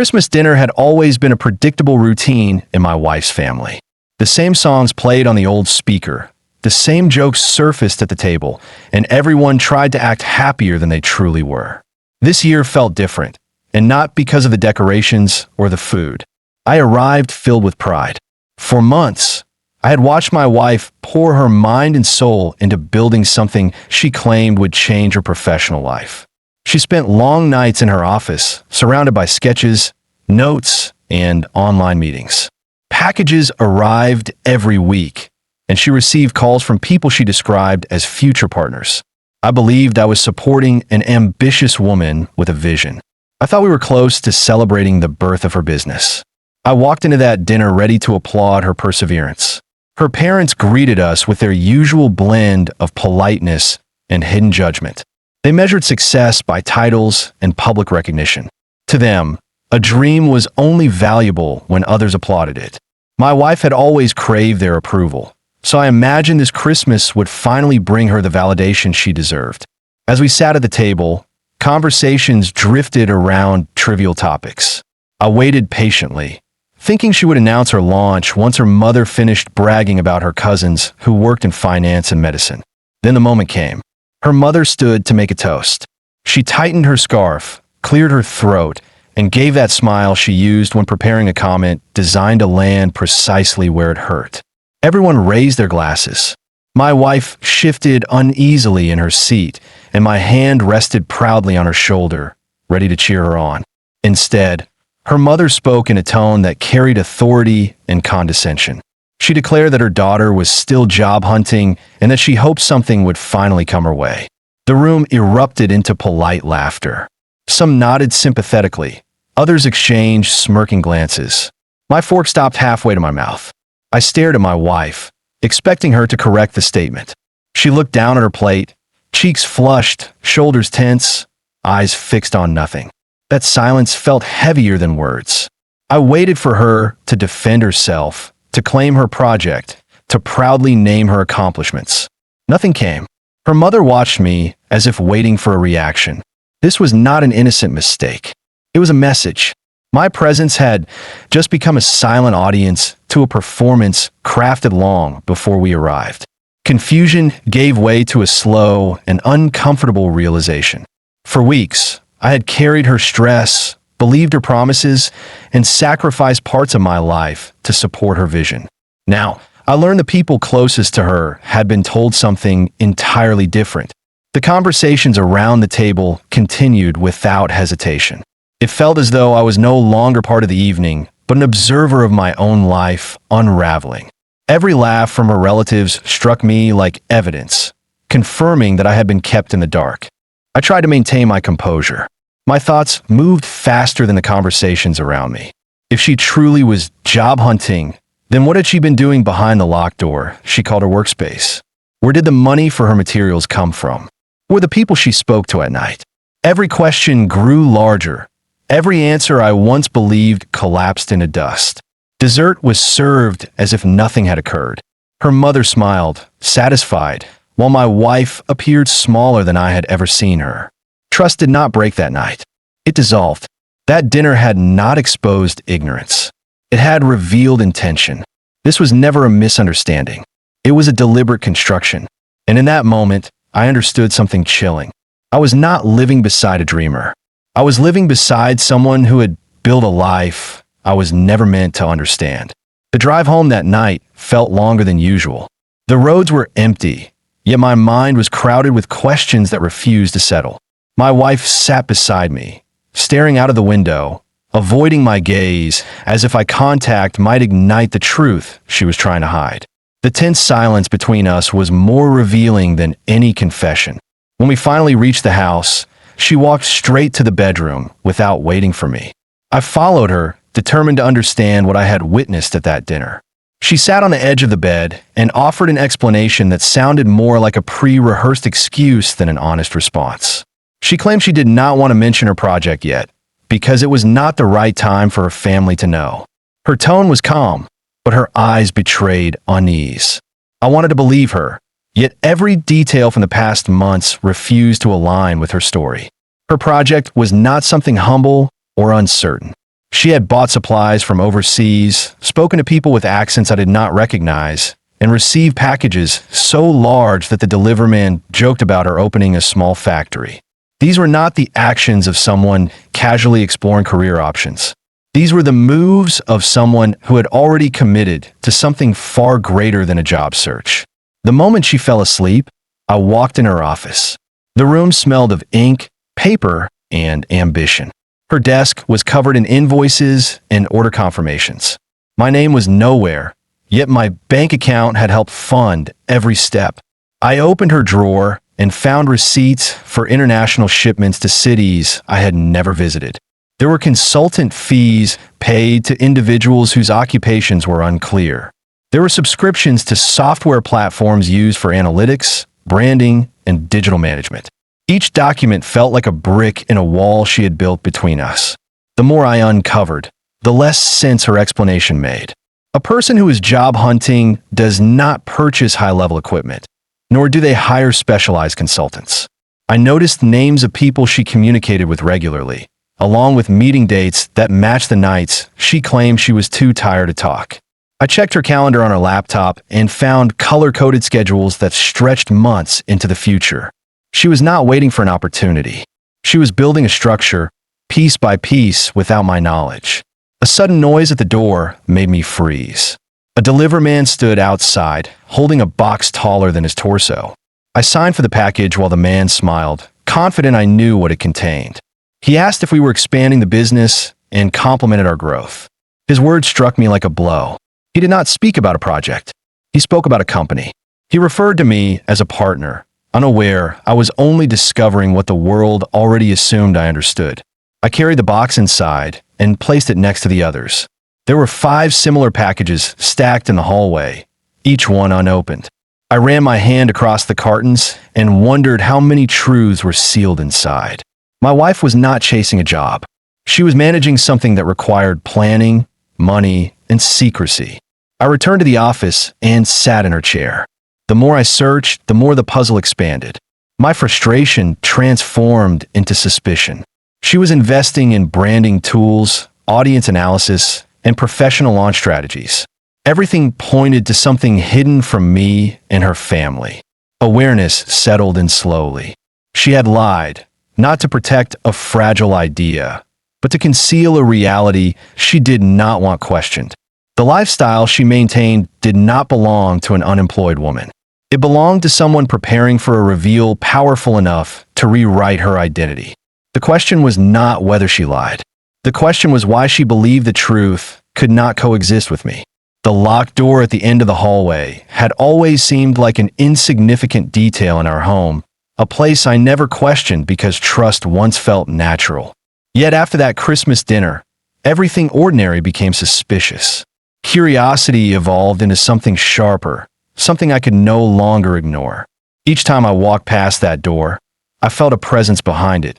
Christmas dinner had always been a predictable routine in my wife's family. The same songs played on the old speaker, the same jokes surfaced at the table, and everyone tried to act happier than they truly were. This year felt different, and not because of the decorations or the food. I arrived filled with pride. For months, I had watched my wife pour her mind and soul into building something she claimed would change her professional life. She spent long nights in her office, surrounded by sketches, notes, and online meetings. Packages arrived every week, and she received calls from people she described as future partners. I believed I was supporting an ambitious woman with a vision. I thought we were close to celebrating the birth of her business. I walked into that dinner ready to applaud her perseverance. Her parents greeted us with their usual blend of politeness and hidden judgment. They measured success by titles and public recognition. To them, a dream was only valuable when others applauded it. My wife had always craved their approval, so I imagined this Christmas would finally bring her the validation she deserved. As we sat at the table, conversations drifted around trivial topics. I waited patiently, thinking she would announce her launch once her mother finished bragging about her cousins who worked in finance and medicine. Then the moment came. Her mother stood to make a toast. She tightened her scarf, cleared her throat, and gave that smile she used when preparing a comment designed to land precisely where it hurt. Everyone raised their glasses. My wife shifted uneasily in her seat, and my hand rested proudly on her shoulder, ready to cheer her on. Instead, her mother spoke in a tone that carried authority and condescension. She declared that her daughter was still job hunting and that she hoped something would finally come her way. The room erupted into polite laughter. Some nodded sympathetically. Others exchanged smirking glances. My fork stopped halfway to my mouth. I stared at my wife, expecting her to correct the statement. She looked down at her plate, cheeks flushed, shoulders tense, eyes fixed on nothing. That silence felt heavier than words. I waited for her to defend herself, to claim her project, to proudly name her accomplishments. Nothing came. Her mother watched me as if waiting for a reaction. This was not an innocent mistake. It was a message. My presence had just become a silent audience to a performance crafted long before we arrived. Confusion gave way to a slow and uncomfortable realization. For weeks, I had carried her stress, believed her promises, and sacrificed parts of my life to support her vision. Now, I learned the people closest to her had been told something entirely different. The conversations around the table continued without hesitation. It felt as though I was no longer part of the evening, but an observer of my own life unraveling. Every laugh from her relatives struck me like evidence, confirming that I had been kept in the dark. I tried to maintain my composure. My thoughts moved faster than the conversations around me. If she truly was job hunting, then what had she been doing behind the locked door she called her workspace? Where did the money for her materials come from? Who were the people she spoke to at night? Every question grew larger. Every answer I once believed collapsed into dust. Dessert was served as if nothing had occurred. Her mother smiled, satisfied, while my wife appeared smaller than I had ever seen her. Trust did not break that night. It dissolved. That dinner had not exposed ignorance. It had revealed intention. This was never a misunderstanding. It was a deliberate construction. And in that moment, I understood something chilling. I was not living beside a dreamer. I was living beside someone who had built a life I was never meant to understand. The drive home that night felt longer than usual. The roads were empty, yet my mind was crowded with questions that refused to settle. My wife sat beside me, staring out of the window, avoiding my gaze as if eye contact might ignite the truth she was trying to hide. The tense silence between us was more revealing than any confession. When we finally reached the house, she walked straight to the bedroom without waiting for me. I followed her, determined to understand what I had witnessed at that dinner. She sat on the edge of the bed and offered an explanation that sounded more like a pre-rehearsed excuse than an honest response. She claimed she did not want to mention her project yet, because it was not the right time for her family to know. Her tone was calm, but her eyes betrayed unease. I wanted to believe her, yet every detail from the past months refused to align with her story. Her project was not something humble or uncertain. She had bought supplies from overseas, spoken to people with accents I did not recognize, and received packages so large that the deliverman joked about her opening a small factory. These were not the actions of someone casually exploring career options. These were the moves of someone who had already committed to something far greater than a job search. The moment she fell asleep, I walked in her office. The room smelled of ink, paper, and ambition. Her desk was covered in invoices and order confirmations. My name was nowhere, yet my bank account had helped fund every step. I opened her drawer and found receipts for international shipments to cities I had never visited. There were consultant fees paid to individuals whose occupations were unclear. There were subscriptions to software platforms used for analytics, branding, and digital management. Each document felt like a brick in a wall she had built between us. The more I uncovered, the less sense her explanation made. A person who is job hunting does not purchase high-level equipment, nor do they hire specialized consultants. I noticed names of people she communicated with regularly, along with meeting dates that matched the nights she claimed she was too tired to talk. I checked her calendar on her laptop and found color-coded schedules that stretched months into the future. She was not waiting for an opportunity. She was building a structure, piece by piece, without my knowledge. A sudden noise at the door made me freeze. A deliverman stood outside, holding a box taller than his torso. I signed for the package while the man smiled, confident I knew what it contained. He asked if we were expanding the business and complimented our growth. His words struck me like a blow. He did not speak about a project. He spoke about a company. He referred to me as a partner. Unaware, I was only discovering what the world already assumed I understood. I carried the box inside and placed it next to the others. There were 5 similar packages stacked in the hallway, each one unopened. I ran my hand across the cartons and wondered how many truths were sealed inside. My wife was not chasing a job. She was managing something that required planning, money, and secrecy. I returned to the office and sat in her chair. The more I searched, the more the puzzle expanded. My frustration transformed into suspicion. She was investing in branding tools, audience analysis, and professional launch strategies. Everything pointed to something hidden from me and her family. Awareness settled in slowly. She had lied, not to protect a fragile idea, but to conceal a reality she did not want questioned. The lifestyle she maintained did not belong to an unemployed woman. It belonged to someone preparing for a reveal powerful enough to rewrite her identity. The question was not whether she lied. The question was why she believed the truth could not coexist with me. The locked door at the end of the hallway had always seemed like an insignificant detail in our home, a place I never questioned because trust once felt natural. Yet after that Christmas dinner, everything ordinary became suspicious. Curiosity evolved into something sharper, something I could no longer ignore. Each time I walked past that door, I felt a presence behind it,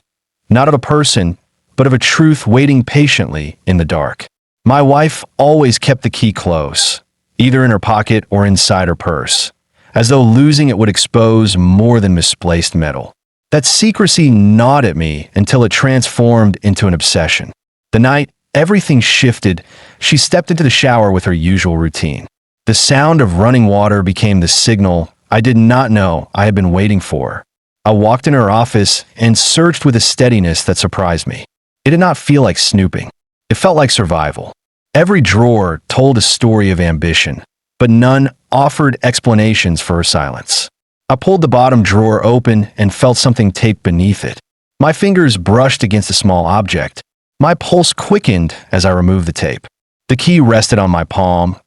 not of a person, but of a truth waiting patiently in the dark. My wife always kept the key close, either in her pocket or inside her purse, as though losing it would expose more than misplaced metal. That secrecy gnawed at me until it transformed into an obsession. The night everything shifted, she stepped into the shower with her usual routine. The sound of running water became the signal I did not know I had been waiting for. I walked in her office and searched with a steadiness that surprised me. It did not feel like snooping. It felt like survival. Every drawer told a story of ambition, but none offered explanations for her silence. I pulled the bottom drawer open and felt something taped beneath it. My fingers brushed against a small object. My pulse quickened as I removed the tape. The key rested on my palm,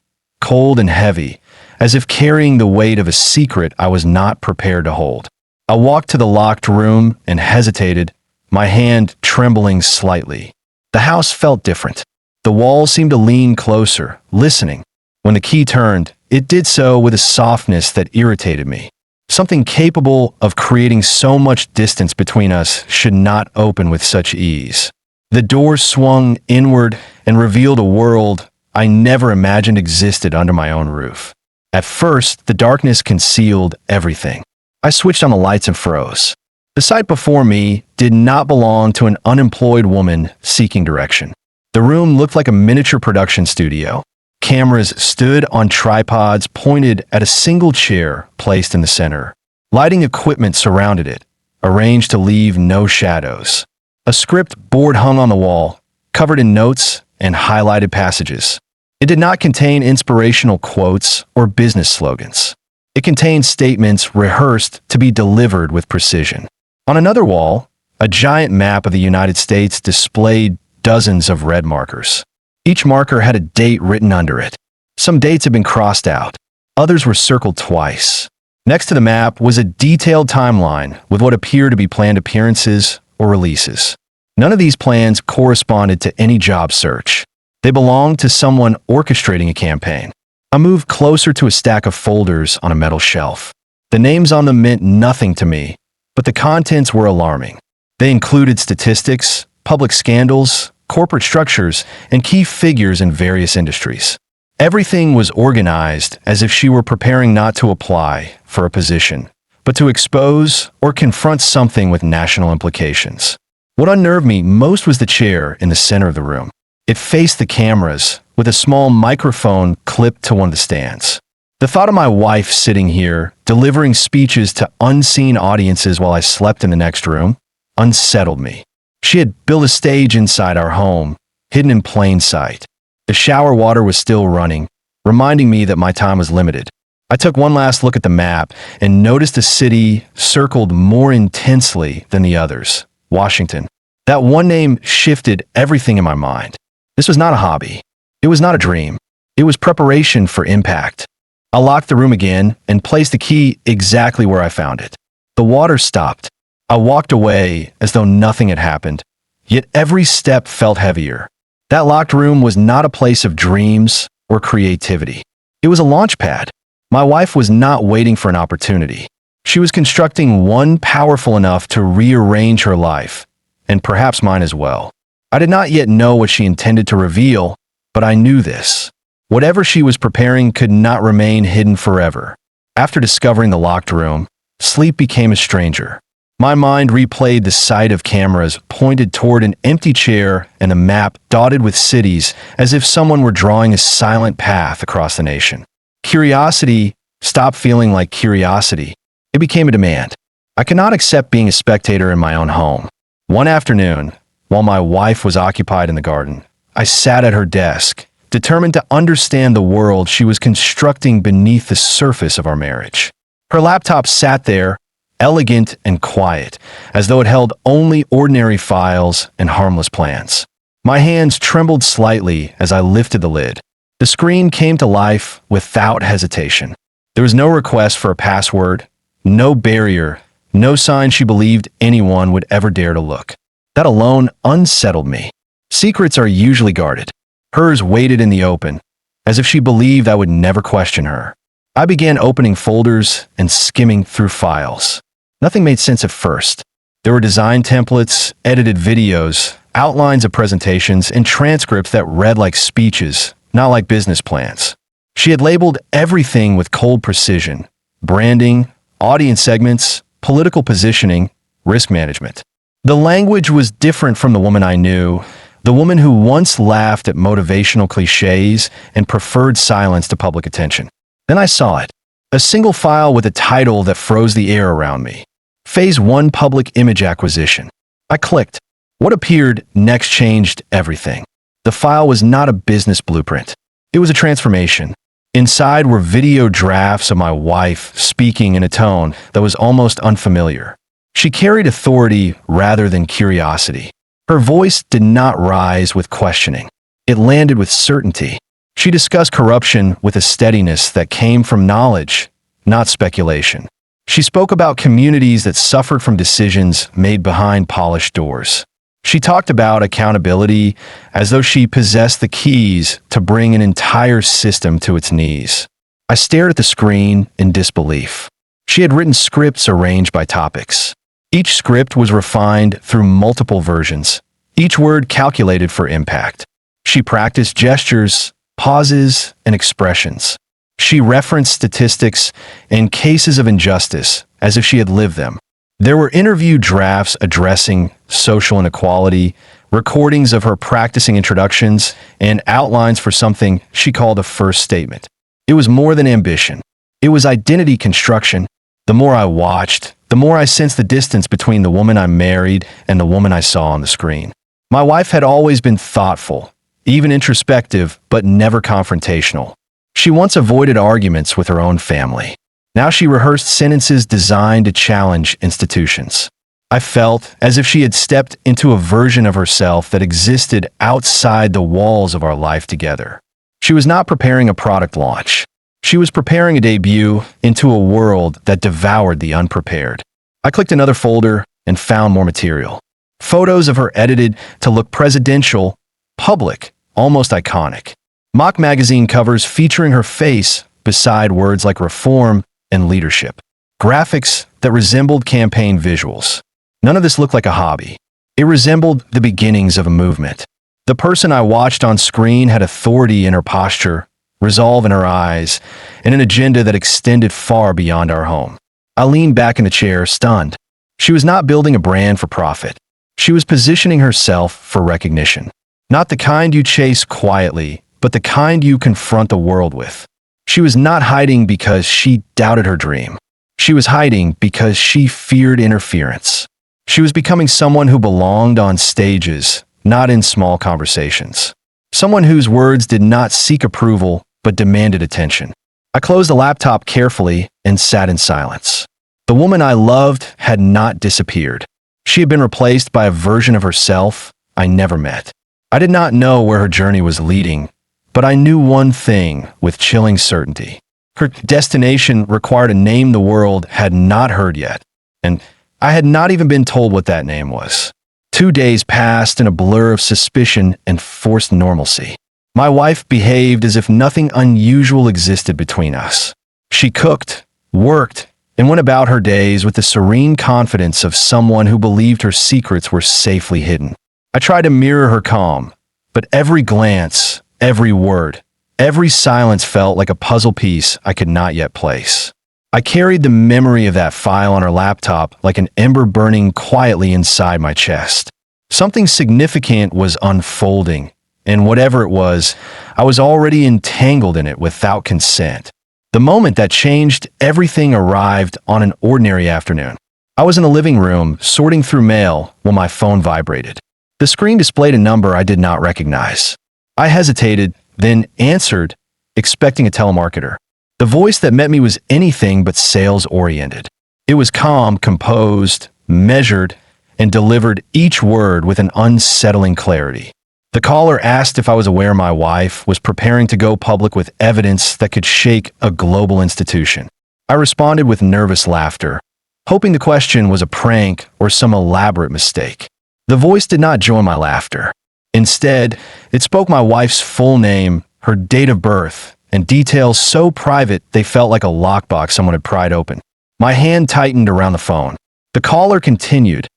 cold and heavy, as if carrying the weight of a secret I was not prepared to hold. I walked to the locked room and hesitated, my hand trembling slightly. The house felt different. The walls seemed to lean closer, listening. When the key turned, it did so with a softness that irritated me. Something capable of creating so much distance between us should not open with such ease. The door swung inward and revealed a world I never imagined existed under my own roof. At first, the darkness concealed everything. I switched on the lights and froze. The sight before me did not belong to an unemployed woman seeking direction. The room looked like a miniature production studio. Cameras stood on tripods pointed at a single chair placed in the center. Lighting equipment surrounded it, arranged to leave no shadows. A script board hung on the wall, covered in notes and highlighted passages. It did not contain inspirational quotes or business slogans. It contained statements rehearsed to be delivered with precision. On another wall, a giant map of the United States displayed dozens of red markers. Each marker had a date written under it. Some dates had been crossed out. Others were circled twice. Next to the map was a detailed timeline with what appeared to be planned appearances or releases. None of these plans corresponded to any job search. They belonged to someone orchestrating a campaign. I moved closer to a stack of folders on a metal shelf. The names on them meant nothing to me, but the contents were alarming. They included statistics, public scandals, corporate structures, and key figures in various industries. Everything was organized as if she were preparing not to apply for a position, but to expose or confront something with national implications. What unnerved me most was the chair in the center of the room. It faced the cameras, with a small microphone clipped to one of the stands. The thought of my wife sitting here, delivering speeches to unseen audiences while I slept in the next room, unsettled me. She had built a stage inside our home, hidden in plain sight. The shower water was still running, reminding me that my time was limited. I took one last look at the map and noticed a city circled more intensely than the others, Washington. That one name shifted everything in my mind. This was not a hobby. It was not a dream. It was preparation for impact. I locked the room again and placed the key exactly where I found it. The water stopped. I walked away as though nothing had happened, yet every step felt heavier. That locked room was not a place of dreams or creativity. It was a launch pad. My wife was not waiting for an opportunity. She was constructing one powerful enough to rearrange her life, and perhaps mine as well. I did not yet know what she intended to reveal, but I knew this. Whatever she was preparing could not remain hidden forever. After discovering the locked room, sleep became a stranger. My mind replayed the sight of cameras pointed toward an empty chair and a map dotted with cities as if someone were drawing a silent path across the nation. Curiosity stopped feeling like curiosity. It became a demand. I could not accept being a spectator in my own home. One afternoon, while my wife was occupied in the garden, I sat at her desk, determined to understand the world she was constructing beneath the surface of our marriage. Her laptop sat there, elegant and quiet, as though it held only ordinary files and harmless plans. My hands trembled slightly as I lifted the lid. The screen came to life without hesitation. There was no request for a password, no barrier, no sign she believed anyone would ever dare to look. That alone unsettled me. Secrets are usually guarded. Hers waited in the open, as if she believed I would never question her. I began opening folders and skimming through files. Nothing made sense at first. There were design templates, edited videos, outlines of presentations, and transcripts that read like speeches, not like business plans. She had labeled everything with cold precision: branding, audience segments, political positioning, risk management. The language was different from the woman I knew, the woman who once laughed at motivational cliches and preferred silence to public attention. Then I saw it. A single file with a title that froze the air around me. Phase 1 Public Image Acquisition. I clicked. What appeared next changed everything. The file was not a business blueprint. It was a transformation. Inside were video drafts of my wife speaking in a tone that was almost unfamiliar. She carried authority rather than curiosity. Her voice did not rise with questioning. It landed with certainty. She discussed corruption with a steadiness that came from knowledge, not speculation. She spoke about communities that suffered from decisions made behind polished doors. She talked about accountability as though she possessed the keys to bring an entire system to its knees. I stared at the screen in disbelief. She had written scripts arranged by topics. Each script was refined through multiple versions, each word calculated for impact. She practiced gestures, pauses, and expressions. She referenced statistics and cases of injustice as if she had lived them. There were interview drafts addressing social inequality, recordings of her practicing introductions, and outlines for something she called a first statement. It was more than ambition. It was identity construction. The more I watched, the more I sensed the distance between the woman I married and the woman I saw on the screen. My wife had always been thoughtful, even introspective, but never confrontational. She once avoided arguments with her own family. Now she rehearsed sentences designed to challenge institutions. I felt as if she had stepped into a version of herself that existed outside the walls of our life together. She was not preparing a product launch. She was preparing a debut into a world that devoured the unprepared. I clicked another folder and found more material. Photos of her edited to look presidential, public, almost iconic. Mock magazine covers featuring her face beside words like reform and leadership. Graphics that resembled campaign visuals. None of this looked like a hobby. It resembled the beginnings of a movement. The person I watched on screen had authority in her posture, resolve in her eyes, and an agenda that extended far beyond our home. I leaned back in the chair, stunned. She was not building a brand for profit. She was positioning herself for recognition. Not the kind you chase quietly, but the kind you confront the world with. She was not hiding because she doubted her dream. She was hiding because she feared interference. She was becoming someone who belonged on stages, not in small conversations. Someone whose words did not seek approval, but demanded attention. I closed the laptop carefully and sat in silence. The woman I loved had not disappeared. She had been replaced by a version of herself I never met. I did not know where her journey was leading, but I knew one thing with chilling certainty. Her destination required a name the world had not heard yet, and I had not even been told what that name was. 2 days passed in a blur of suspicion and forced normalcy. My wife behaved as if nothing unusual existed between us. She cooked, worked, and went about her days with the serene confidence of someone who believed her secrets were safely hidden. I tried to mirror her calm, but every glance, every word, every silence felt like a puzzle piece I could not yet place. I carried the memory of that file on her laptop like an ember burning quietly inside my chest. Something significant was unfolding, and whatever it was, I was already entangled in it without consent. The moment that changed everything arrived on an ordinary afternoon. I was in the living room, sorting through mail, when my phone vibrated. The screen displayed a number I did not recognize. I hesitated, then answered, expecting a telemarketer. The voice that met me was anything but sales-oriented. It was calm, composed, measured, and delivered each word with an unsettling clarity. The caller asked if I was aware my wife was preparing to go public with evidence that could shake a global institution. I responded with nervous laughter, hoping the question was a prank or some elaborate mistake. The voice did not join my laughter. Instead, it spoke my wife's full name, her date of birth, and details so private they felt like a lockbox someone had pried open. My hand tightened around the phone. The caller continued,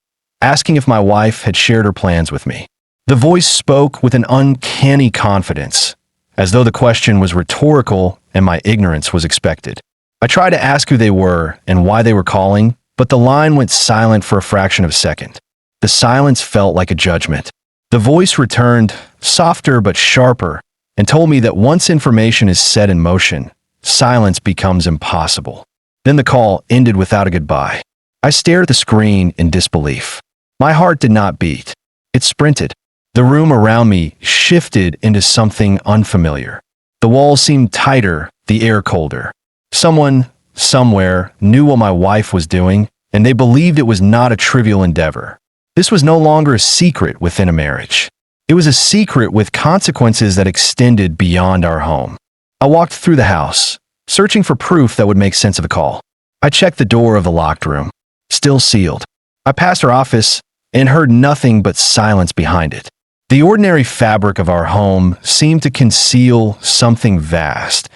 asking if my wife had shared her plans with me. The voice spoke with an uncanny confidence, as though the question was rhetorical and my ignorance was expected. I tried to ask who they were and why they were calling, but the line went silent for a fraction of a second. The silence felt like a judgment. The voice returned, softer but sharper, and told me that once information is set in motion, silence becomes impossible. Then the call ended without a goodbye. I stared at the screen in disbelief. My heart did not beat. It sprinted. The room around me shifted into something unfamiliar. The walls seemed tighter, the air colder. Someone, somewhere, knew what my wife was doing, and they believed it was not a trivial endeavor. This was no longer a secret within a marriage. It was a secret with consequences that extended beyond our home. I walked through the house, searching for proof that would make sense of the call. I checked the door of the locked room, still sealed. I passed her office and heard nothing but silence behind it. The ordinary fabric of our home seemed to conceal something vast,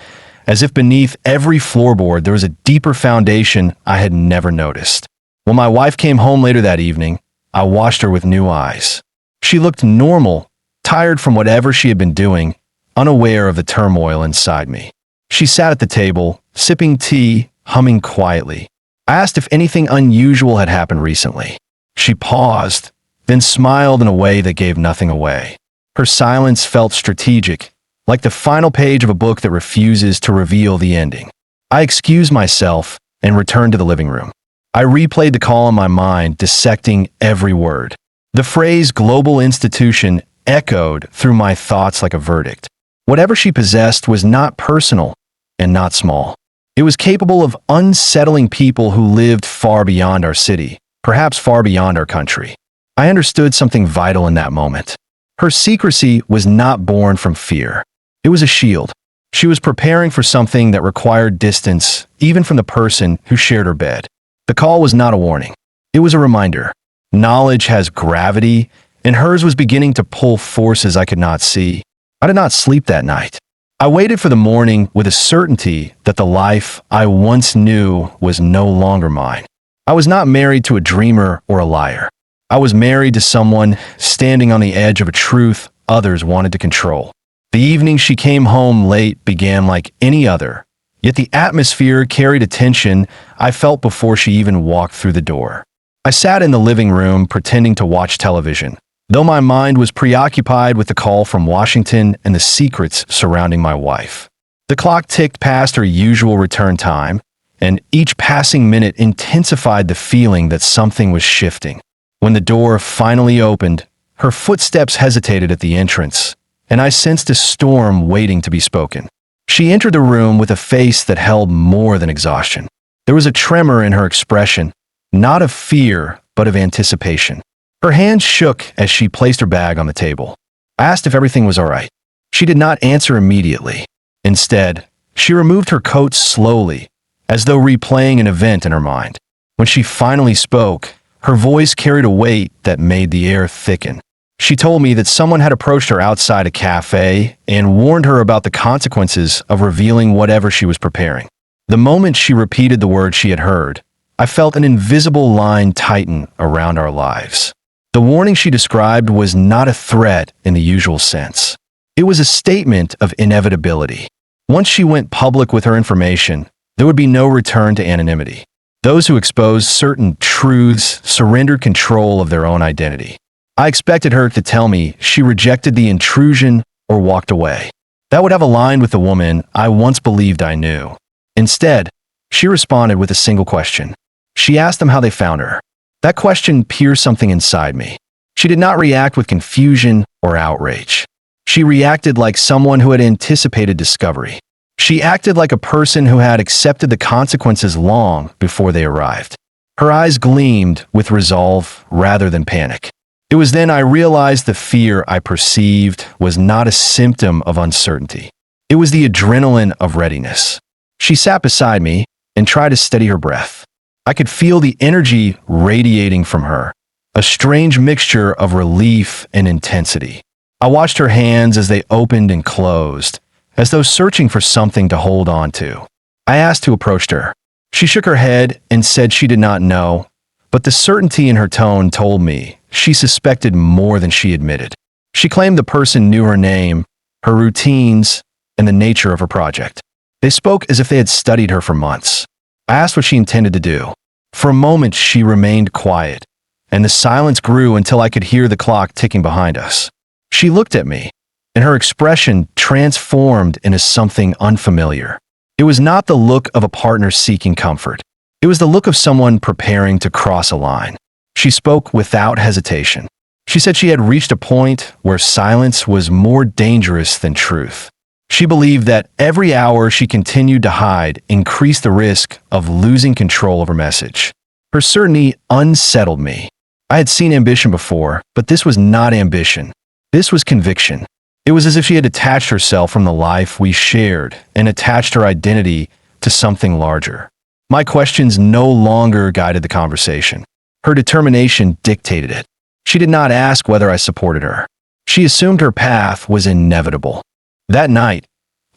as if beneath every floorboard there was a deeper foundation I had never noticed. When my wife came home later that evening, I watched her with new eyes. She looked normal, tired from whatever she had been doing, unaware of the turmoil inside me. She sat at the table, sipping tea, humming quietly. I asked if anything unusual had happened recently. She paused, then smiled in a way that gave nothing away. Her silence felt strategic, like the final page of a book that refuses to reveal the ending. I excused myself and returned to the living room. I replayed the call in my mind, dissecting every word. The phrase global institution echoed through my thoughts like a verdict. Whatever she possessed was not personal and not small. It was capable of unsettling people who lived far beyond our city, perhaps far beyond our country. I understood something vital in that moment. Her secrecy was not born from fear. It was a shield. She was preparing for something that required distance, even from the person who shared her bed. The call was not a warning. It was a reminder. Knowledge has gravity, and hers was beginning to pull forces I could not see. I did not sleep that night. I waited for the morning with a certainty that the life I once knew was no longer mine. I was not married to a dreamer or a liar. I was married to someone standing on the edge of a truth others wanted to control. The evening she came home late began like any other, yet the atmosphere carried a tension I felt before she even walked through the door. I sat in the living room pretending to watch television, though my mind was preoccupied with the call from Washington and the secrets surrounding my wife. The clock ticked past her usual return time, and each passing minute intensified the feeling that something was shifting. When the door finally opened, her footsteps hesitated at the entrance, and I sensed a storm waiting to be spoken. She entered the room with a face that held more than exhaustion. There was a tremor in her expression, not of fear, but of anticipation. Her hands shook as she placed her bag on the table. I asked if everything was all right. She did not answer immediately. Instead, she removed her coat slowly, as though replaying an event in her mind. When she finally spoke, her voice carried a weight that made the air thicken. She told me that someone had approached her outside a cafe and warned her about the consequences of revealing whatever she was preparing. The moment she repeated the words she had heard, I felt an invisible line tighten around our lives. The warning she described was not a threat in the usual sense. It was a statement of inevitability. Once she went public with her information, there would be no return to anonymity. Those who exposed certain truths surrendered control of their own identity. I expected her to tell me she rejected the intrusion or walked away. That would have aligned with the woman I once believed I knew. Instead, she responded with a single question. She asked them how they found her. That question pierced something inside me. She did not react with confusion or outrage. She reacted like someone who had anticipated discovery. She acted like a person who had accepted the consequences long before they arrived. Her eyes gleamed with resolve rather than panic. It was then I realized the fear I perceived was not a symptom of uncertainty. It was the adrenaline of readiness. She sat beside me and tried to steady her breath. I could feel the energy radiating from her, a strange mixture of relief and intensity. I watched her hands as they opened and closed, as though searching for something to hold on to. I asked who approached her. She shook her head and said she did not know, but the certainty in her tone told me she suspected more than she admitted. She claimed the person knew her name, her routines, and the nature of her project. They spoke as if they had studied her for months. I asked what she intended to do. For a moment, she remained quiet, and the silence grew until I could hear the clock ticking behind us. She looked at me, and her expression transformed into something unfamiliar. It was not the look of a partner seeking comfort. It was the look of someone preparing to cross a line. She spoke without hesitation. She said she had reached a point where silence was more dangerous than truth. She believed that every hour she continued to hide increased the risk of losing control of her message. Her certainty unsettled me. I had seen ambition before, but this was not ambition. This was conviction. It was as if she had detached herself from the life we shared and attached her identity to something larger. My questions no longer guided the conversation. Her determination dictated it. She did not ask whether I supported her. She assumed her path was inevitable. That night,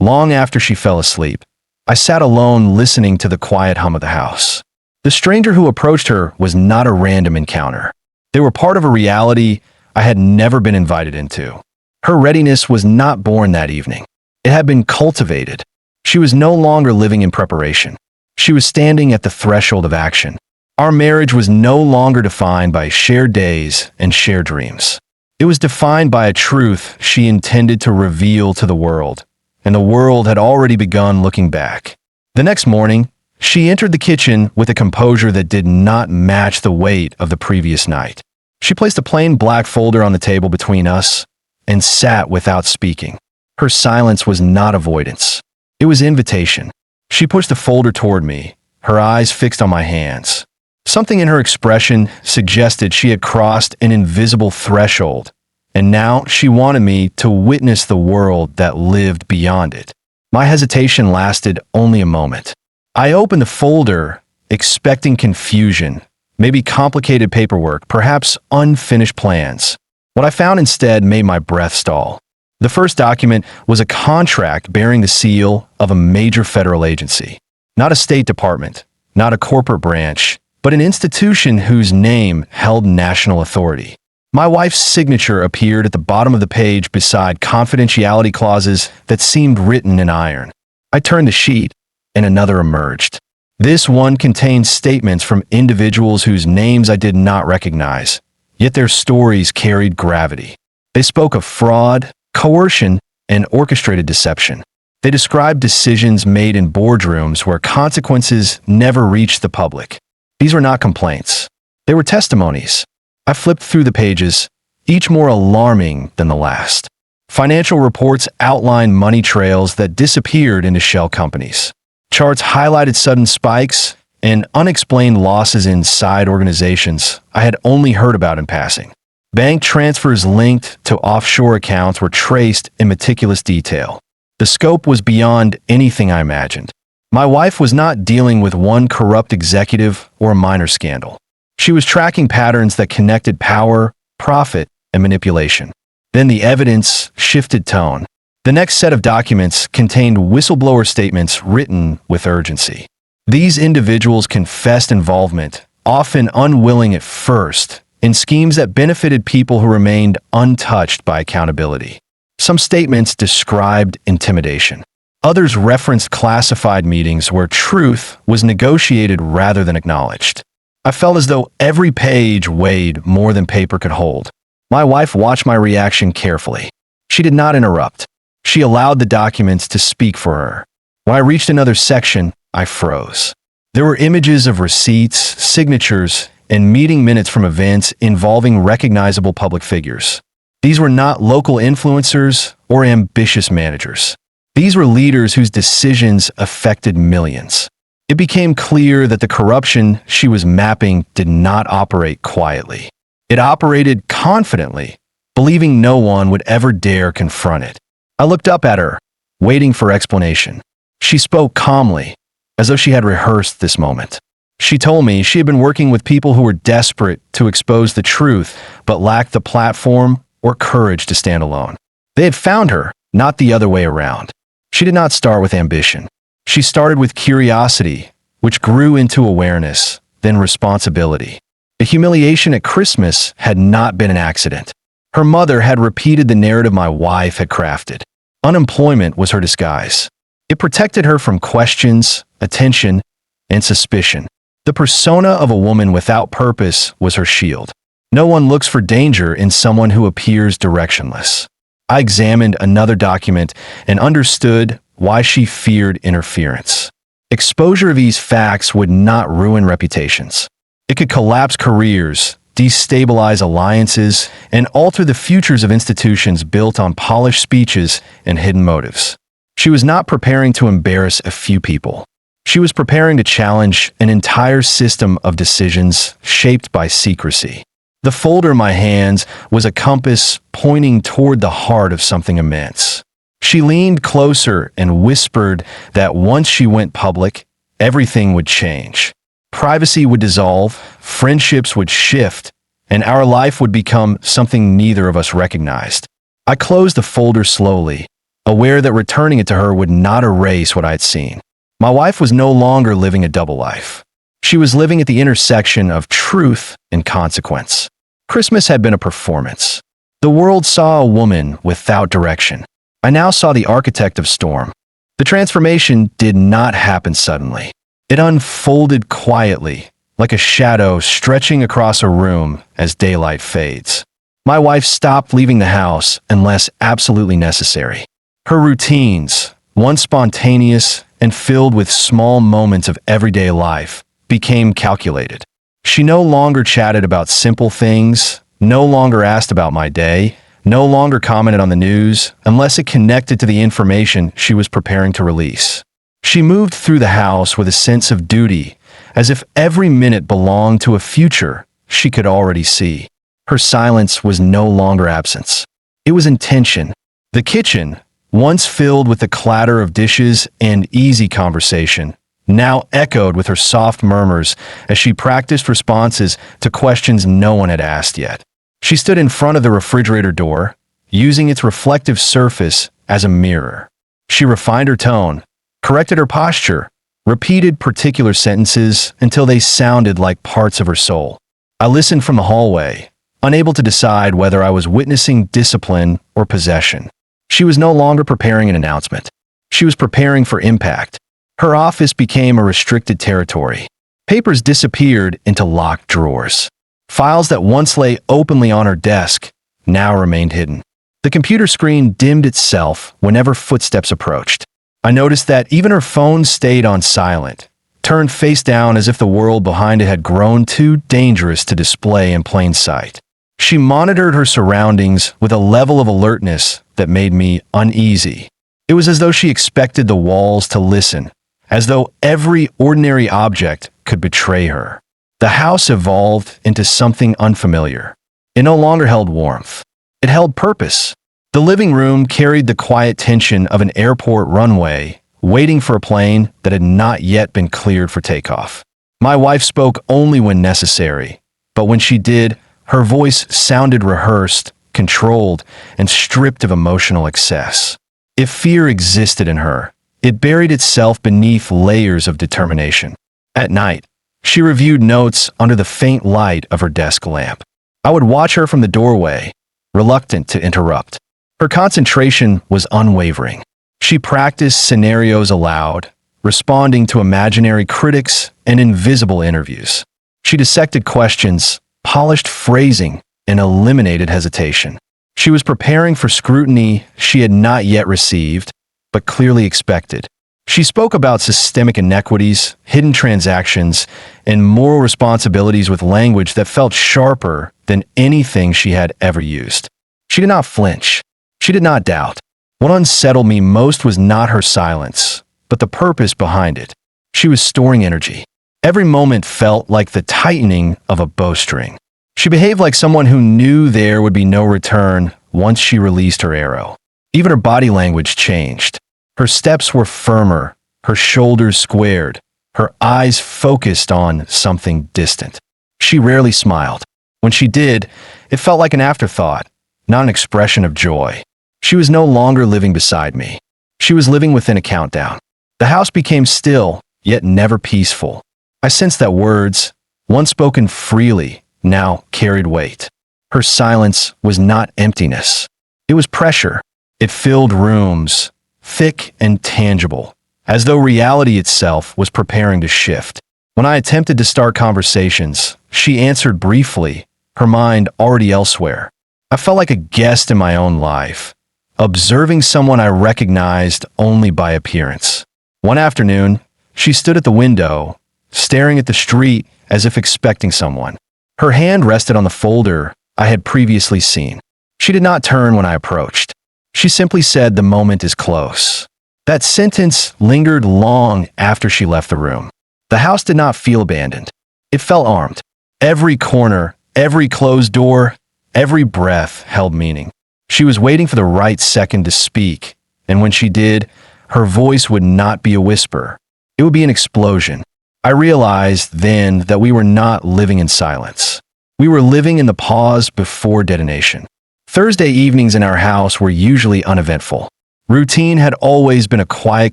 long after she fell asleep, I sat alone listening to the quiet hum of the house. The stranger who approached her was not a random encounter. They were part of a reality I had never been invited into. Her readiness was not born that evening. It had been cultivated. She was no longer living in preparation. She was standing at the threshold of action. Our marriage was no longer defined by shared days and shared dreams. It was defined by a truth she intended to reveal to the world, and the world had already begun looking back. The next morning, she entered the kitchen with a composure that did not match the weight of the previous night. She placed a plain black folder on the table between us and sat without speaking. Her silence was not avoidance. It was invitation. She pushed the folder toward me, her eyes fixed on my hands. Something in her expression suggested she had crossed an invisible threshold, and now she wanted me to witness the world that lived beyond it. My hesitation lasted only a moment. I opened the folder, expecting confusion, maybe complicated paperwork, perhaps unfinished plans. What I found instead made my breath stall. The first document was a contract bearing the seal of a major federal agency. Not a State Department, not a corporate branch, but an institution whose name held national authority. My wife's signature appeared at the bottom of the page beside confidentiality clauses that seemed written in iron. I turned the sheet, and another emerged. This one contained statements from individuals whose names I did not recognize, yet their stories carried gravity. They spoke of fraud, coercion, and orchestrated deception. They described decisions made in boardrooms where consequences never reached the public. These were not complaints. They were testimonies. I flipped through the pages, each more alarming than the last. Financial reports outlined money trails that disappeared into shell companies. Charts highlighted sudden spikes and unexplained losses in side organizations I had only heard about in passing. Bank transfers linked to offshore accounts were traced in meticulous detail. The scope was beyond anything I imagined. My wife was not dealing with one corrupt executive or a minor scandal. She was tracking patterns that connected power, profit, and manipulation. Then the evidence shifted tone. The next set of documents contained whistleblower statements written with urgency. These individuals confessed involvement, often unwilling at first, in schemes that benefited people who remained untouched by accountability. Some statements described intimidation. Others referenced classified meetings where truth was negotiated rather than acknowledged. I felt as though every page weighed more than paper could hold. My wife watched my reaction carefully. She did not interrupt. She allowed the documents to speak for her. When I reached another section, I froze. There were images of receipts, signatures, and meeting minutes from events involving recognizable public figures. These were not local influencers or ambitious managers. These were leaders whose decisions affected millions. It became clear that the corruption she was mapping did not operate quietly. It operated confidently, believing no one would ever dare confront it. I looked up at her, waiting for explanation. She spoke calmly, as though she had rehearsed this moment. She told me she had been working with people who were desperate to expose the truth, but lacked the platform or courage to stand alone. They had found her, not the other way around. She did not start with ambition. She started with curiosity, which grew into awareness, then responsibility. The humiliation at Christmas had not been an accident. Her mother had repeated the narrative my wife had crafted. Unemployment was her disguise. It protected her from questions, attention, and suspicion. The persona of a woman without purpose was her shield. No one looks for danger in someone who appears directionless. I examined another document and understood why she feared interference. Exposure of these facts would not ruin reputations. It could collapse careers, destabilize alliances, and alter the futures of institutions built on polished speeches and hidden motives. She was not preparing to embarrass a few people. She was preparing to challenge an entire system of decisions shaped by secrecy. The folder in my hands was a compass pointing toward the heart of something immense. She leaned closer and whispered that once she went public, everything would change. Privacy would dissolve, friendships would shift, and our life would become something neither of us recognized. I closed the folder slowly, aware that returning it to her would not erase what I had seen. My wife was no longer living a double life. She was living at the intersection of truth and consequence. Christmas had been a performance. The world saw a woman without direction. I now saw the architect of storm. The transformation did not happen suddenly. It unfolded quietly, like a shadow stretching across a room as daylight fades. My wife stopped leaving the house unless absolutely necessary. Her routines, once spontaneous and filled with small moments of everyday life, became calculated. She no longer chatted about simple things, no longer asked about my day, no longer commented on the news unless it connected to the information she was preparing to release. She moved through the house with a sense of duty, as if every minute belonged to a future she could already see. Her silence was no longer absence. It was intention. The kitchen, once filled with the clatter of dishes and easy conversation, now echoed with her soft murmurs as she practiced responses to questions no one had asked yet. She stood in front of the refrigerator door, using its reflective surface as a mirror. She refined her tone, corrected her posture, repeated particular sentences until they sounded like parts of her soul. I listened from the hallway, unable to decide whether I was witnessing discipline or possession. She was no longer preparing an announcement. She was preparing for impact. Her office became a restricted territory. Papers disappeared into locked drawers. Files that once lay openly on her desk now remained hidden. The computer screen dimmed itself whenever footsteps approached. I noticed that even her phone stayed on silent, turned face down as if the world behind it had grown too dangerous to display in plain sight. She monitored her surroundings with a level of alertness that made me uneasy. It was as though she expected the walls to listen, as though every ordinary object could betray her. The house evolved into something unfamiliar. It no longer held warmth. It held purpose. The living room carried the quiet tension of an airport runway, waiting for a plane that had not yet been cleared for takeoff. My wife spoke only when necessary, but when she did, her voice sounded rehearsed, controlled, and stripped of emotional excess. If fear existed in her, it buried itself beneath layers of determination. At night, she reviewed notes under the faint light of her desk lamp. I would watch her from the doorway, reluctant to interrupt. Her concentration was unwavering. She practiced scenarios aloud, responding to imaginary critics and invisible interviews. She dissected questions, polished phrasing, and eliminated hesitation. She was preparing for scrutiny she had not yet received, but clearly expected. She spoke about systemic inequities, hidden transactions, and moral responsibilities with language that felt sharper than anything she had ever used. She did not flinch. She did not doubt. What unsettled me most was not her silence, but the purpose behind it. She was storing energy. Every moment felt like the tightening of a bowstring. She behaved like someone who knew there would be no return once she released her arrow. Even her body language changed. Her steps were firmer, her shoulders squared, her eyes focused on something distant. She rarely smiled. When she did, it felt like an afterthought, not an expression of joy. She was no longer living beside me. She was living within a countdown. The house became still, yet never peaceful. I sensed that words, once spoken freely, now carried weight. Her silence was not emptiness. It was pressure. It filled rooms, thick and tangible, as though reality itself was preparing to shift. When I attempted to start conversations, she answered briefly, her mind already elsewhere. I felt like a guest in my own life, observing someone I recognized only by appearance. One afternoon, she stood at the window, staring at the street as if expecting someone. Her hand rested on the folder I had previously seen. She did not turn when I approached. She simply said, "The moment is close." That sentence lingered long after she left the room. The house did not feel abandoned. It felt armed. Every corner, every closed door, every breath held meaning. She was waiting for the right second to speak, and when she did, her voice would not be a whisper. It would be an explosion. I realized then that we were not living in silence. We were living in the pause before detonation. Thursday evenings in our house were usually uneventful. Routine had always been a quiet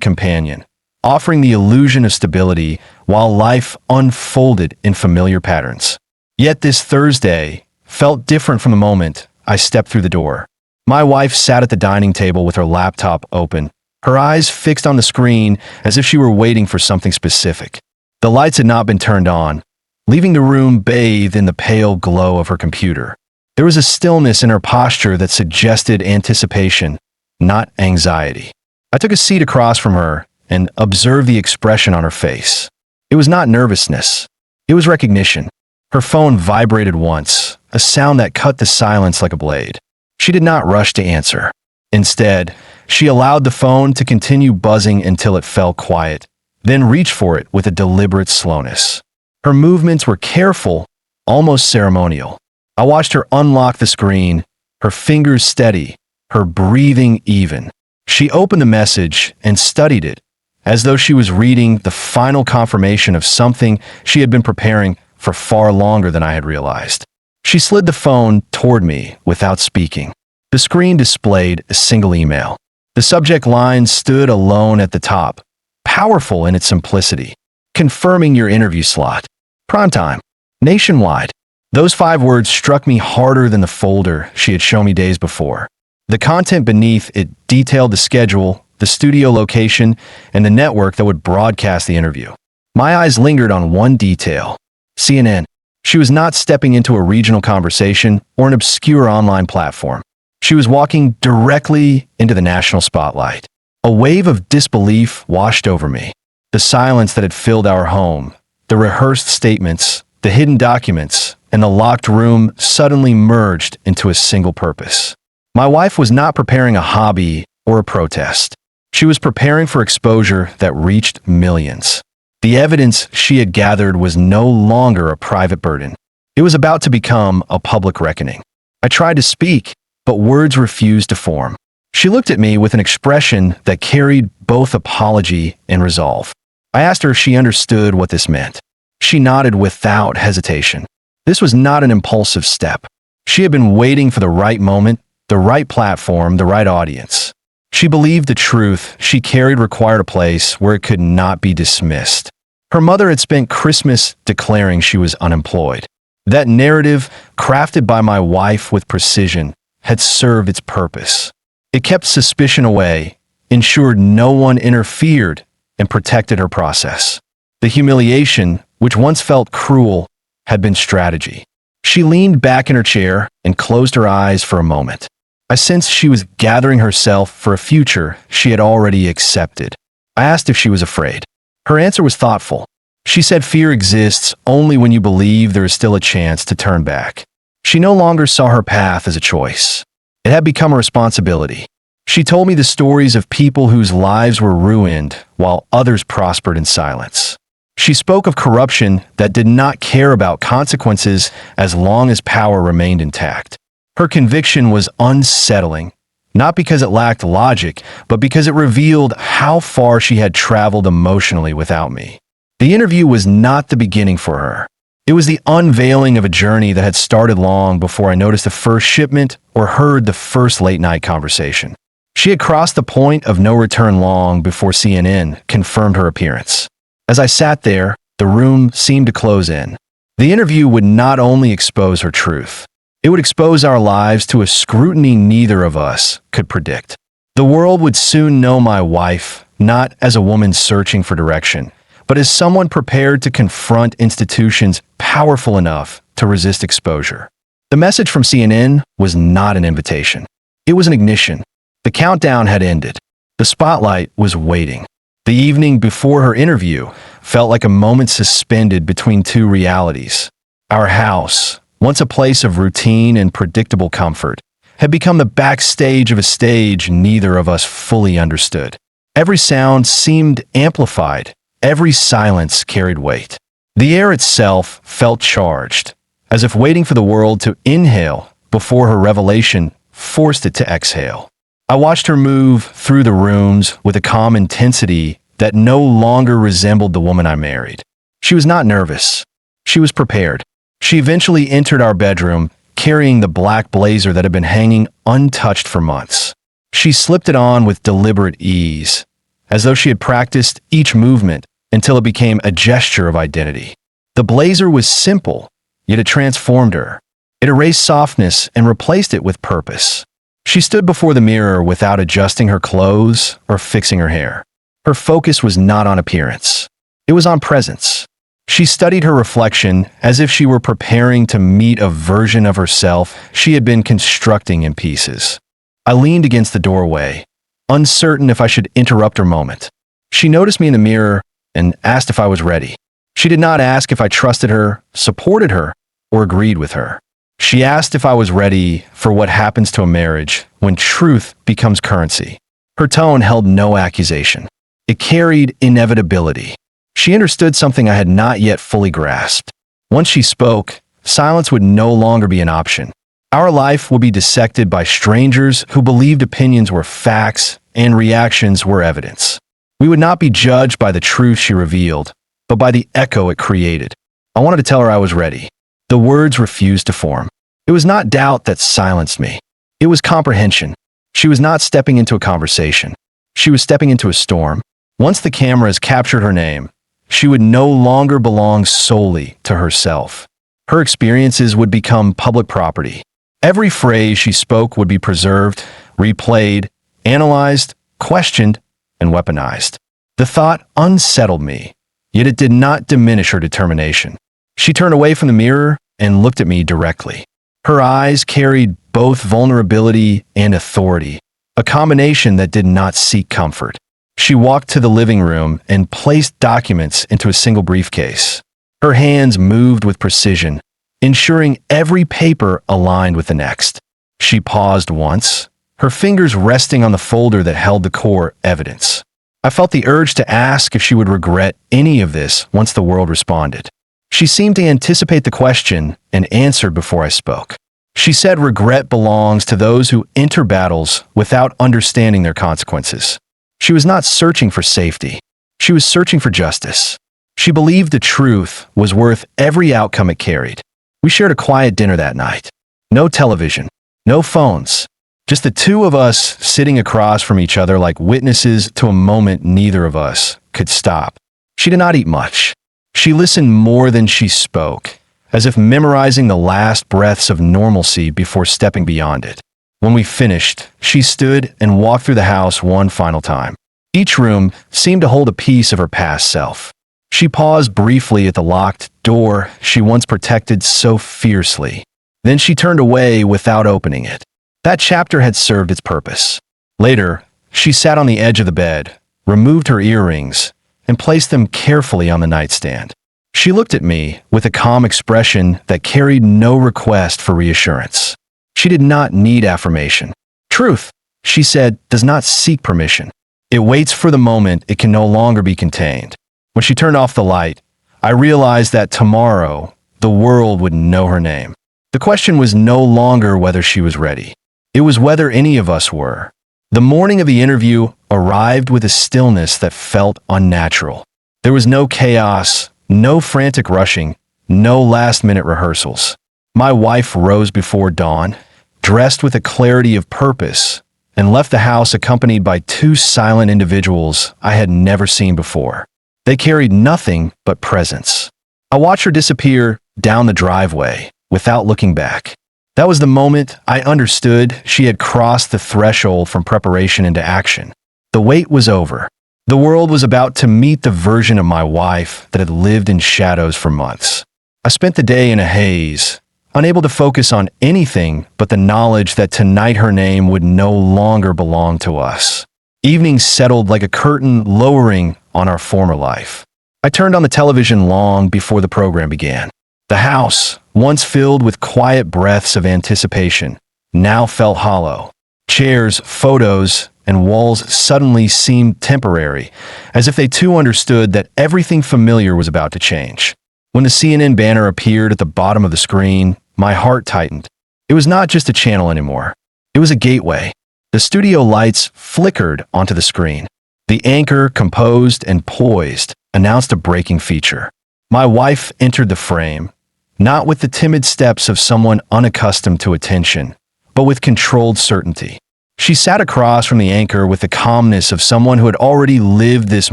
companion, offering the illusion of stability while life unfolded in familiar patterns. Yet this Thursday felt different from the moment I stepped through the door. My wife sat at the dining table with her laptop open, her eyes fixed on the screen as if she were waiting for something specific. The lights had not been turned on, leaving the room bathed in the pale glow of her computer. There was a stillness in her posture that suggested anticipation, not anxiety. I took a seat across from her and observed the expression on her face. It was not nervousness. It was recognition. Her phone vibrated once, a sound that cut the silence like a blade. She did not rush to answer. Instead, she allowed the phone to continue buzzing until it fell quiet, then reached for it with a deliberate slowness. Her movements were careful, almost ceremonial. I watched her unlock the screen, her fingers steady, her breathing even. She opened the message and studied it, as though she was reading the final confirmation of something she had been preparing for far longer than I had realized. She slid the phone toward me without speaking. The screen displayed a single email. The subject line stood alone at the top, powerful in its simplicity. Confirming your interview slot. Prime time. Nationwide. Those 5 words struck me harder than the folder she had shown me days before. The content beneath it detailed the schedule, the studio location, and the network that would broadcast the interview. My eyes lingered on one detail. CNN. She was not stepping into a regional conversation or an obscure online platform. She was walking directly into the national spotlight. A wave of disbelief washed over me. The silence that had filled our home, the rehearsed statements, the hidden documents, and the locked room suddenly merged into a single purpose. My wife was not preparing a hobby or a protest. She was preparing for exposure that reached millions. The evidence she had gathered was no longer a private burden. It was about to become a public reckoning. I tried to speak, but words refused to form. She looked at me with an expression that carried both apology and resolve. I asked her if she understood what this meant. She nodded without hesitation. This was not an impulsive step. She had been waiting for the right moment, the right platform, the right audience. She believed the truth she carried required a place where it could not be dismissed. Her mother had spent Christmas declaring she was unemployed. That narrative, crafted by my wife with precision, had served its purpose. It kept suspicion away, ensured no one interfered, and protected her process. The humiliation, which once felt cruel, had been strategy. She leaned back in her chair and closed her eyes for a moment. I sensed she was gathering herself for a future she had already accepted. I asked if she was afraid. Her answer was thoughtful. She said fear exists only when you believe there is still a chance to turn back. She no longer saw her path as a choice. It had become a responsibility. She told me the stories of people whose lives were ruined while others prospered in silence. She spoke of corruption that did not care about consequences as long as power remained intact. Her conviction was unsettling, not because it lacked logic, but because it revealed how far she had traveled emotionally without me. The interview was not the beginning for her. It was the unveiling of a journey that had started long before I noticed the first shipment or heard the first late-night conversation. She had crossed the point of no return long before CNN confirmed her appearance. As I sat there, the room seemed to close in. The interview would not only expose her truth, it would expose our lives to a scrutiny neither of us could predict. The world would soon know my wife, not as a woman searching for direction, but as someone prepared to confront institutions powerful enough to resist exposure. The message from CNN was not an invitation. It was an ignition. The countdown had ended. The spotlight was waiting. The evening before her interview felt like a moment suspended between two realities. Our house, once a place of routine and predictable comfort, had become the backstage of a stage neither of us fully understood. Every sound seemed amplified. Every silence carried weight. The air itself felt charged, as if waiting for the world to inhale before her revelation forced it to exhale. I watched her move through the rooms with a calm intensity that no longer resembled the woman I married. She was not nervous. She was prepared. She eventually entered our bedroom, carrying the black blazer that had been hanging untouched for months. She slipped it on with deliberate ease, as though she had practiced each movement until it became a gesture of identity. The blazer was simple, yet it transformed her. It erased softness and replaced it with purpose. She stood before the mirror without adjusting her clothes or fixing her hair. Her focus was not on appearance. It was on presence. She studied her reflection as if she were preparing to meet a version of herself she had been constructing in pieces. I leaned against the doorway, uncertain if I should interrupt her moment. She noticed me in the mirror and asked if I was ready. She did not ask if I trusted her, supported her, or agreed with her. She asked if I was ready for what happens to a marriage when truth becomes currency. Her tone held no accusation. It carried inevitability. She understood something I had not yet fully grasped. Once she spoke, silence would no longer be an option. Our life would be dissected by strangers who believed opinions were facts and reactions were evidence. We would not be judged by the truth she revealed, but by the echo it created. I wanted to tell her I was ready. The words refused to form. It was not doubt that silenced me. It was comprehension. She was not stepping into a conversation. She was stepping into a storm. Once the cameras captured her name, she would no longer belong solely to herself. Her experiences would become public property. Every phrase she spoke would be preserved, replayed, analyzed, questioned, and weaponized. The thought unsettled me, yet it did not diminish her determination. She turned away from the mirror and looked at me directly. Her eyes carried both vulnerability and authority, a combination that did not seek comfort. She walked to the living room and placed documents into a single briefcase. Her hands moved with precision, ensuring every paper aligned with the next. She paused once, her fingers resting on the folder that held the core evidence. I felt the urge to ask if she would regret any of this once the world responded. She seemed to anticipate the question and answered before I spoke. She said regret belongs to those who enter battles without understanding their consequences. She was not searching for safety. She was searching for justice. She believed the truth was worth every outcome it carried. We shared a quiet dinner that night. No television, no phones, just the two of us sitting across from each other like witnesses to a moment neither of us could stop. She did not eat much. She listened more than she spoke, as if memorizing the last breaths of normalcy before stepping beyond it. When we finished, she stood and walked through the house one final time. Each room seemed to hold a piece of her past self. She paused briefly at the locked door she once protected so fiercely. Then she turned away without opening it. That chapter had served its purpose. Later, she sat on the edge of the bed, removed her earrings, and placed them carefully on the nightstand. She looked at me with a calm expression that carried no request for reassurance. She did not need affirmation. Truth, she said, does not seek permission. It waits for the moment it can no longer be contained. When she turned off the light, I realized that tomorrow, the world would know her name. The question was no longer whether she was ready. It was whether any of us were. The morning of the interview arrived with a stillness that felt unnatural. There was no chaos, no frantic rushing, no last-minute rehearsals. My wife rose before dawn, dressed with a clarity of purpose, and left the house accompanied by two silent individuals I had never seen before. They carried nothing but presence. I watched her disappear down the driveway without looking back. That was the moment I understood she had crossed the threshold from preparation into action. The wait was over. The world was about to meet the version of my wife that had lived in shadows for months. I spent the day in a haze, unable to focus on anything but the knowledge that tonight her name would no longer belong to us. Evenings settled like a curtain lowering on our former life. I turned on the television long before the program began. The house, once filled with quiet breaths of anticipation, now felt hollow. Chairs, photos, and walls suddenly seemed temporary, as if they too understood that everything familiar was about to change. When the CNN banner appeared at the bottom of the screen, my heart tightened. It was not just a channel anymore. It was a gateway. The studio lights flickered onto the screen. The anchor, composed and poised, announced a breaking feature. My wife entered the frame, not with the timid steps of someone unaccustomed to attention, but with controlled certainty. She sat across from the anchor with the calmness of someone who had already lived this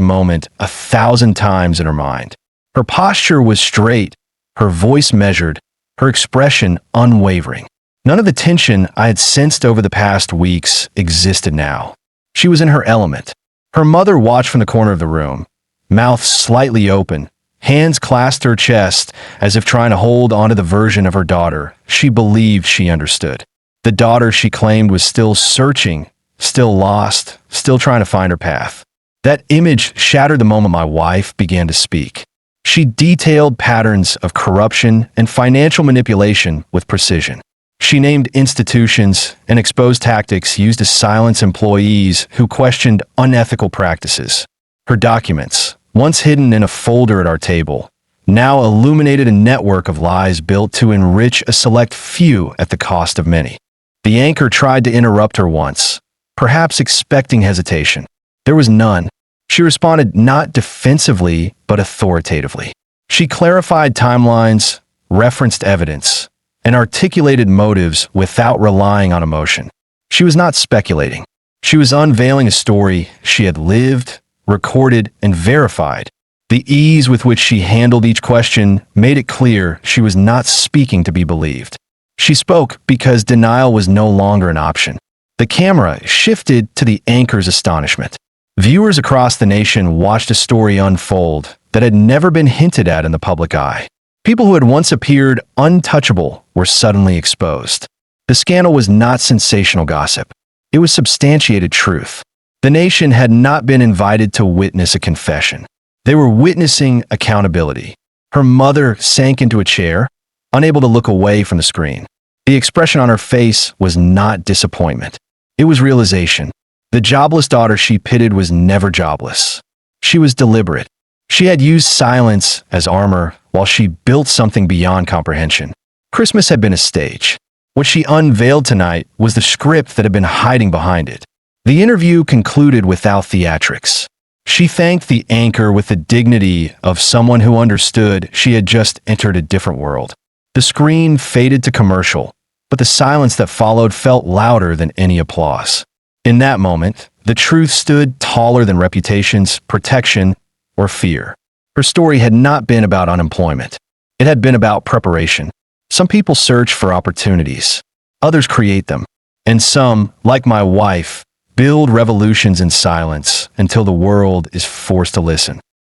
moment 1,000 times in her mind. Her posture was straight, her voice measured, her expression unwavering. None of the tension I had sensed over the past weeks existed now. She was in her element. Her mother watched from the corner of the room, mouth slightly open, Hands clasped her chest as if trying to hold onto the version of her daughter she believed she understood. The daughter she claimed was still searching, still lost, still trying to find her path. That image shattered the moment my wife began to speak. She detailed patterns of corruption and financial manipulation with precision. She named institutions and exposed tactics used to silence employees who questioned unethical practices. Her documents, once hidden in a folder at our table, now illuminated a network of lies built to enrich a select few at the cost of many. The anchor tried to interrupt her once, perhaps expecting hesitation. There was none. She responded not defensively, but authoritatively. She clarified timelines, referenced evidence, and articulated motives without relying on emotion. She was not speculating. She was unveiling a story she had lived, recorded, and verified. The ease with which she handled each question made it clear she was not speaking to be believed. She spoke because denial was no longer an option. The camera shifted to the anchor's astonishment. Viewers across the nation watched a story unfold that had never been hinted at in the public eye. People who had once appeared untouchable were suddenly exposed. The scandal was not sensational gossip. It was substantiated truth. The nation had not been invited to witness a confession. They were witnessing accountability. Her mother sank into a chair, unable to look away from the screen. The expression on her face was not disappointment. It was realization. The jobless daughter she pitied was never jobless. She was deliberate. She had used silence as armor while she built something beyond comprehension. Christmas had been a stage. What she unveiled tonight was the script that had been hiding behind it. The interview concluded without theatrics. She thanked the anchor with the dignity of someone who understood she had just entered a different world. The screen faded to commercial, but the silence that followed felt louder than any applause. In that moment, the truth stood taller than reputations, protection, or fear. Her story had not been about unemployment. It had been about preparation. Some people search for opportunities. Others create them. And some, like my wife, build revolutions in silence until the world is forced to listen.